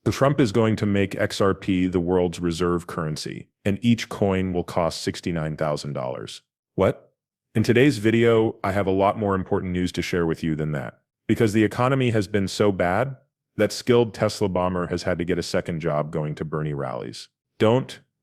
Trump is going to make XRP the world's reserve currency, and each coin will cost $69,000. What? In today's video, I have a lot more important news to share with you than that. Because the economy has been so bad, that skilled Tesla bomber has had to get a second job going to Bernie rallies.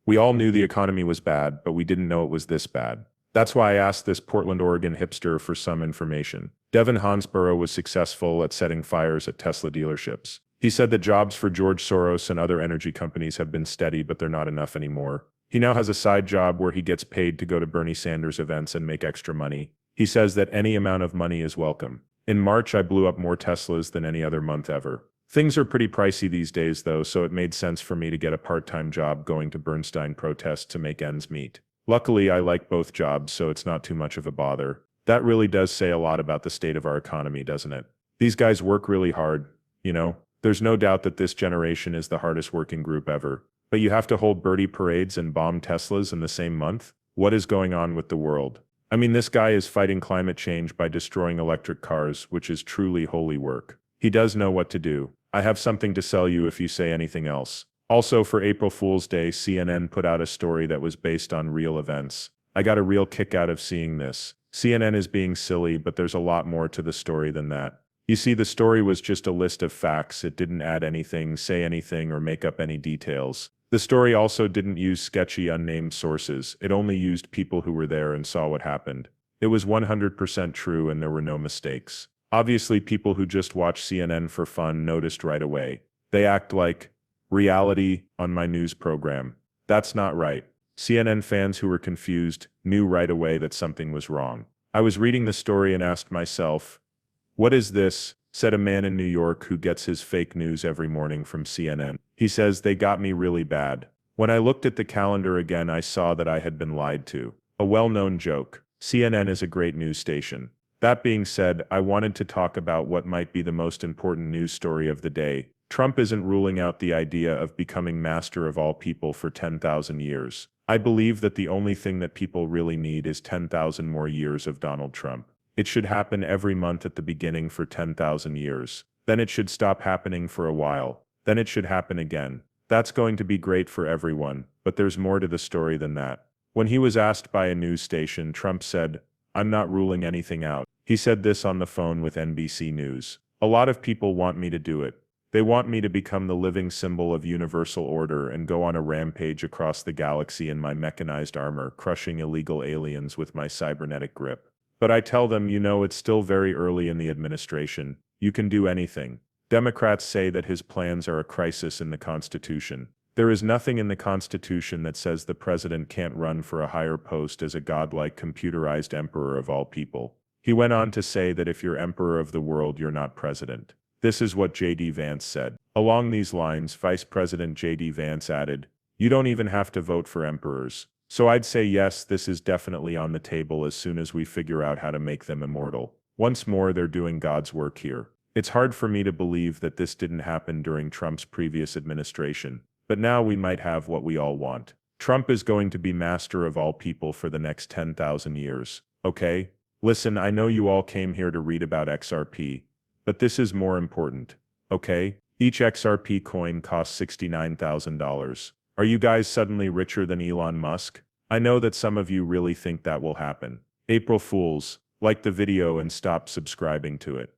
We all knew the economy was bad, but we didn't know it was this bad. That's why I asked this Portland, Oregon hipster for some information. Devin Hansborough was successful at setting fires at Tesla dealerships. He said that jobs for George Soros and other energy companies have been steady, but they're not enough anymore. He now has a side job where he gets paid to go to Bernie Sanders events and make extra money. He says that any amount of money is welcome. In March, I blew up more Teslas than any other month ever. Things are pretty pricey these days though, so it made sense for me to get a part-time job going to Bernstein protests to make ends meet. Luckily, I like both jobs, so it's not too much of a bother. That really does say a lot about the state of our economy, doesn't it? These guys work really hard, you know? There's no doubt that this generation is the hardest working group ever. But you have to hold birdie parades and bomb Teslas in the same month? What is going on with the world? I mean, this guy is fighting climate change by destroying electric cars, which is truly holy work. He does know what to do. I have something to sell you if you say anything else. Also, for April Fool's Day, CNN put out a story that was based on real events. I got a real kick out of seeing this. CNN is being silly, but there's a lot more to the story than that. You see, the story was just a list of facts. It didn't add anything, say anything, or make up any details. The story also didn't use sketchy, unnamed sources. It only used people who were there and saw what happened. It was 100% true and there were no mistakes. Obviously, people who just watch CNN for fun noticed right away. They act like reality on my news program. That's not right. CNN fans who were confused knew right away that something was wrong. I was reading the story and asked myself, "What is this?" said a man in New York who gets his fake news every morning from CNN. He says, "They got me really bad." When I looked at the calendar again, I saw that I had been lied to. A well-known joke. CNN is a great news station. That being said, I wanted to talk about what might be the most important news story of the day. Trump isn't ruling out the idea of becoming master of all people for 10,000 years. I believe that the only thing that people really need is 10,000 more years of Donald Trump. It should happen every month at the beginning for 10,000 years. Then it should stop happening for a while. Then it should happen again. That's going to be great for everyone, but there's more to the story than that. When he was asked by a news station, Trump said, "I'm not ruling anything out." He said this on the phone with NBC News. "A lot of people want me to do it. They want me to become the living symbol of universal order and go on a rampage across the galaxy in my mechanized armor, crushing illegal aliens with my cybernetic grip. But I tell them, it's still very early in the administration. You can do anything." Democrats say that his plans are a crisis in the Constitution. There is nothing in the Constitution that says the president can't run for a higher post as a godlike computerized emperor of all people. He went on to say that if you're emperor of the world, you're not president. This is what J.D. Vance said. Along these lines, Vice President J.D. Vance added, "You don't even have to vote for emperors." So I'd say yes, this is definitely on the table as soon as we figure out how to make them immortal. Once more, they're doing God's work here. It's hard for me to believe that this didn't happen during Trump's previous administration, but now we might have what we all want. Trump is going to be master of all people for the next 10,000 years, okay? Listen, I know you all came here to read about XRP, but this is more important, okay? Each XRP coin costs $69,000. Are you guys suddenly richer than Elon Musk? I know that some of you really think that will happen. April Fools, like the video and stop subscribing to it.